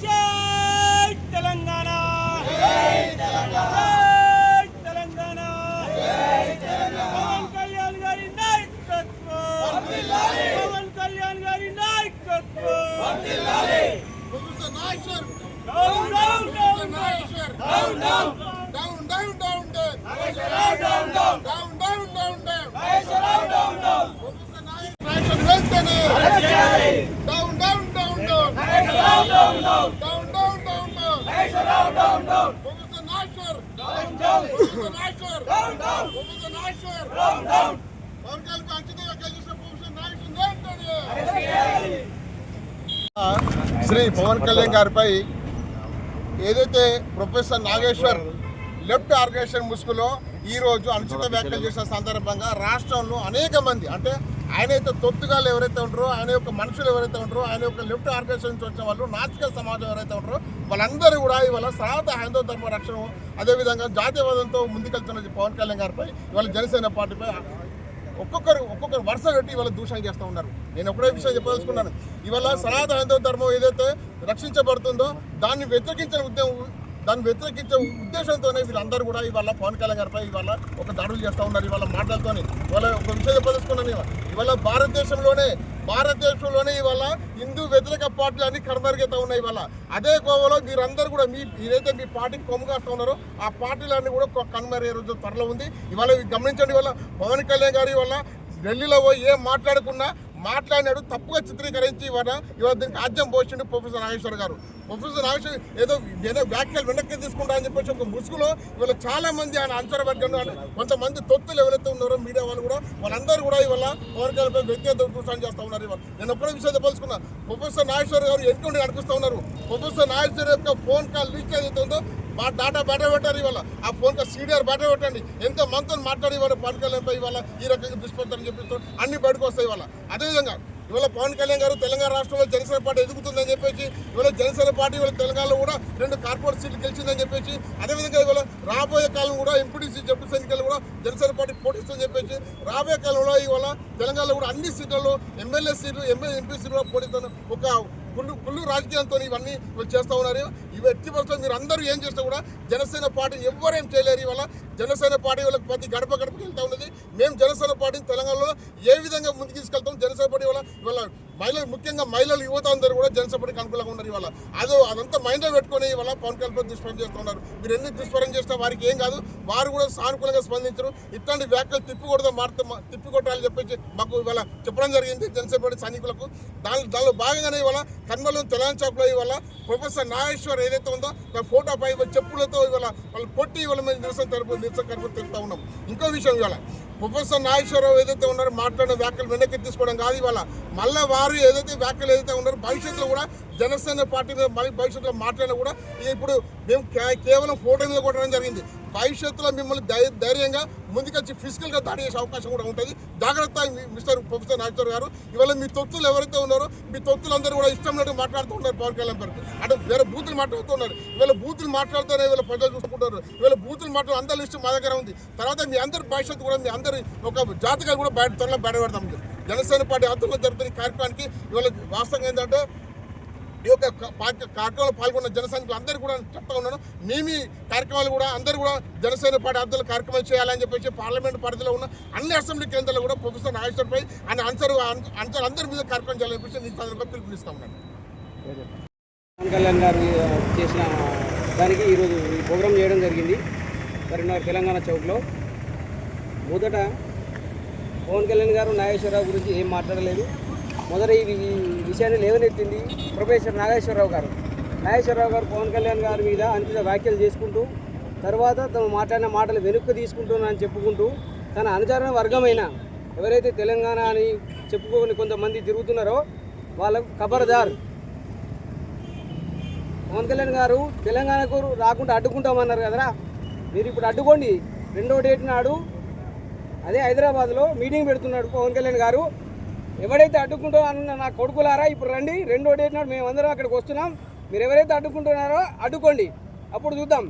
జై తెలంగాణ పవన్ కళ్యాణ్ గారి నాయకత్వం పవన్ కళ్యాణ్ గారి నాయకత్వం శ్రీ పవన్ కళ్యాణ్ గారిపై ఏదైతే ప్రొఫెసర్ నాగేశ్వర్ లెఫ్ట్ ఆర్గనైజేషన్ ముసుగులో ఈరోజు అనుచిత వ్యాఖ్యలు చేసిన సందర్భంగా రాష్ట్రంలో అనేక మంది అంటే ఆయన అయితే తొత్తుగాలు ఎవరైతే ఉంటారో ఆయన యొక్క మనుషులు ఎవరైతే ఉంటారో ఆయన యొక్క లెఫ్ట్ ఆర్గనైజేషన్ నుంచి వచ్చిన వాళ్ళు నాస్తిక సమాజం ఎవరైతే ఉంటారో వాళ్ళందరూ కూడా ఇవాళ సనాతన హైందవ ధర్మ రక్షణ అదేవిధంగా జాతీయవాదంతో ముందుకెళ్తున్న పవన్ కళ్యాణ్ గారిపై ఇవాళ జనసేన పార్టీపై ఒక్కొక్కరు వరుస పెట్టి ఇవాళ దూషణ చేస్తూ ఉన్నారు. నేను ఒకటే విషయం చెప్పదలుచుకున్నాను. ఇవాళ సనాతన హైందవ ధర్మం ఏదైతే రక్షించబడుతుందో దాన్ని వ్యతిరేకించే ఉద్దేశంతోనే వీళ్ళందరూ కూడా ఇవాళ పవన్ కళ్యాణ్ గారిపై ఇవాళ ఒక దాడులు చేస్తూ ఉన్నారు. ఇవాళ మాటలతోని ఇవాళ ఒక విషయం చెప్పదలుచుకున్నాను. ఇవాళ భారతదేశంలోనే ఇవాళ హిందూ వ్యతిరేక పార్టీలు అన్ని కనుమరుగైతే ఉన్నాయి. ఇవాళ అదే కోవలో మీరందరూ కూడా ఏదైతే మీ పార్టీకి కొమ్ముగాస్తూ ఉన్నారో ఆ పార్టీలన్నీ కూడా కనుమరుగే రోజు త్వరలో ఉంది. ఇవాళ గమనించండి. ఇవాళ పవన్ కళ్యాణ్ గారు ఇవాళ ఢిల్లీలో పోయి ఏం మాట్లాడినాడు తప్పుగా చిత్రీకరించి ఇవాళ దీనికి ఆద్యం పోసిండు ప్రొఫెసర్ నాగేశ్వర్ గారు. ప్రొఫెసర్ నాగేశ్వర్ ఏదో వ్యాఖ్యలు వెనక్కి తీసుకుంటా అని చెప్పేసి ఒక ముసుగులో ఇవాళ చాలా మంది ఆయన అంచనా వర్గం కొంతమంది తొత్తులు ఎవరైతే ఉన్నారో మీడియా వాళ్ళు కూడా వాళ్ళందరూ కూడా ఇవాళ పవన్ కళ్యాణ్ వ్యక్తిగత దూషణ చేస్తూ ఉన్నారు. ఇవాళ నేను ఒక్కడే విషయం చెప్పాల్సుకున్నా. ప్రొఫెసర్ నాగేశ్వర్ గారు ఎన్నుకుంటే నడిపిస్తూ ఉన్నారు. ప్రొఫెసర్ నాగేశ్వర్ యొక్క ఫోన్ కాల్ లీక్ ఏదైతే ఉందో మా డాటా బయట పెట్టారు. ఇవాళ ఆ ఫోన్ కాల్ సీడీఆర్ బయట పెట్టండి. ఎంతో మనతో మాట్లాడి ఇవాళ పవన్ కళ్యాణ్పై ఇవాళ ఈ రకంగా దుష్పడతారని చెప్పేసి అన్ని బయటకు వస్తాయి. ఇవాళ అదేవిధంగా ఇవాళ పవన్ కళ్యాణ్ గారు తెలంగాణ రాష్ట్రంలో జనసేన పార్టీ ఎదుగుతుందని చెప్పేసి ఇవాళ జనసేన పార్టీ ఇవాళ తెలంగాణలో కూడా 2 కార్పొరేట్ సీట్లు గెలిచిందని చెప్పేసి అదేవిధంగా ఇవాళ రాబోయే కాలం కూడా ఎంపీటీసీ జడ్పీ ఎన్నికలు కూడా జనసేన పార్టీ పోటీస్తుందని చెప్పేసి రాబోయే కాలంలో ఇవాళ తెలంగాణలో కూడా అన్ని సీట్లలో ఎమ్మెల్యే సీట్లు ఎంపీ సీట్లు కూడా పోటీస్తున్న ఒక కుళ్ళు రాజకీయాలతో ఇవన్నీ చేస్తూ ఉన్నారు. ఇవి ఎట్టి పరిస్థితుల్లో మీరు అందరూ ఏం చేస్తే కూడా జనసేన పార్టీని ఎవ్వరేం చేయలేరు. ఇవాళ జనసేన పార్టీ వాళ్ళకి ప్రతి గడపకి వెళ్తూ ఉన్నది. మేము జనసేన పార్టీని తెలంగాణలో ఏ విధంగా ముందుకు తీసుకెళ్తాం. జనసేన పార్టీ ఇవాళ మహిళలు ముఖ్యంగా మహిళలు యువత అందరూ కూడా జనసేన పార్టీకి అనుకూలంగా ఉన్నారు. ఇవాళ అదంతా మైండ్లో పెట్టుకుని ఇవాళ పవన్ కళ్యాణ్ దుష్ప్రచారం చేస్తున్నారు. మీరు ఎన్ని దుష్ప్రచారం చేసినా వారికి ఏం కాదు. వారు కూడా సానుకూలంగా స్పందించరు. ఇట్లాంటి వ్యాఖ్యలు తిప్పికొట్టాలని చెప్పేసి మాకు ఇవాళ చెప్పడం జరిగింది జనసేన పార్టీ సైనికులకు. దానిలో భాగంగానే ఇవాళ కన్మలం తెలంగాణ చౌక్లో ఇవాళ ప్రొఫెసర్ నాగేశ్వర్ ఏదైతే ఉందో ఫోటో పై చెప్పులతో ఇవాళ వాళ్ళు కొట్టి ఇవాళ మేము నిరసన తెలుపుతా ఉన్నాం. ఇంకో విషయం ఇవాళ ప్రొఫెసర్ నాగేశ్వరరావు ఏదైతే ఉన్నారో మాట్లాడిన వ్యాఖ్యలు వెనక్కి తీసుకోవడం కాదు. ఇవాళ మళ్ళీ వారు ఏదైతే వ్యాఖ్యలు ఏదైతే ఉన్నారో భవిష్యత్తులో కూడా జనసేన పార్టీ మీద మళ్ళీ భవిష్యత్తులో మాట్లాడినా కూడా ఇప్పుడు మేము కేవలం ఫోటో మీద కొట్టడం జరిగింది. భవిష్యత్తులో మిమ్మల్ని ధైర్యంగా ముందుకొచ్చి ఫిజికల్గా దాడి చేసే అవకాశం కూడా ఉంటుంది. జాగ్రత్త మిస్టర్ ప్రొఫెసర్ నాగేశ్వర్ గారు. ఇవాళ మీ తొత్తులు ఎవరైతే ఉన్నారో మీ తొత్తులందరూ కూడా ఇష్టం లేని మాట్లాడుతూ ఉన్నారు. పవన్ కళ్యాణ్ గారికి అంటే వేరే బూతులు మాట్లాడుతున్నారు. ఇవాళ బూతులు మాట్లాడుతూనే ఇవాళ ప్రజలు చూసుకుంటారు. ఇవాళ బూతులు మాట్లాడు అందరి లిస్టు మా దగ్గర ఉంది. తర్వాత మీ అందరి భవిష్యత్తు కూడా మీ అందరి ఒక జాతకాలు కూడా త్వరలో బయటపెడతాం. జనసేన పార్టీ ఆధ్వర్యంలో జరుగుతున్న కార్యక్రమానికి ఇవాళ వాస్తవంగా ఏంటంటే ఈ యొక్క కార్యక్రమంలో పాల్గొన్న జన సైనికులు అందరూ కూడా చెప్తా ఉన్నాను. మీ కార్యక్రమాలు కూడా అందరూ కూడా జనసేన పార్టీ ఆధ్వర్యంలో కార్యక్రమాలు చేయాలని చెప్పేసి పార్లమెంట్ పరిధిలో ఉన్న అన్ని అసెంబ్లీ కేంద్రాల్లో కూడా ప్రొఫెసర్ నాగేశ్వర్పై ఆయన అందరి మీద కార్యక్రమం చేయాలని చెప్పేసి నేను సందర్భంగా పిలుపునిస్తా ఉన్నాను. పవన్ కళ్యాణ్ గారు చేసిన దానికి ఈరోజు ఈ ప్రోగ్రాం చేయడం జరిగింది కరీంనగర్ తెలంగాణ చౌక్లో. మొదట పవన్ కళ్యాణ్ గారు నాగేశ్వరరావు గురించి ఏం మాట్లాడలేదు. మొదట ఈ విషయాన్ని లేవనెత్తింది ప్రొఫెసర్ నాగేశ్వరరావు గారు. నాగేశ్వరరావు గారు పవన్ కళ్యాణ్ గారి మీద అనుచిత వ్యాఖ్యలు చేసుకుంటూ తర్వాత తను మాట్లాడిన మాటలు వెనుక్కు తీసుకుంటున్నానని చెప్పుకుంటూ తన అనుచరణ వర్గమైన ఎవరైతే తెలంగాణ అని చెప్పుకొని కొంతమంది తిరుగుతున్నారో వాళ్ళకు ఖబర్దార్. పవన్ కళ్యాణ్ గారు తెలంగాణకు రాకుండా అడ్డుకుంటామన్నారు కదరా, మీరు ఇప్పుడు అడ్డుకోండి. 2వ డేట్ నాడు అదే హైదరాబాద్లో మీటింగ్ పెడుతున్నాడు పవన్ కళ్యాణ్ గారు. ఎవరైతే అడ్డుకుంటారో అన్న నా కొడుకులారా ఇప్పుడు రండి, 2వ డేట్ నాడు మేమందరం అక్కడికి వస్తున్నాం. మీరు ఎవరైతే అడ్డుకుంటున్నారో అడ్డుకోండి, అప్పుడు చూద్దాం.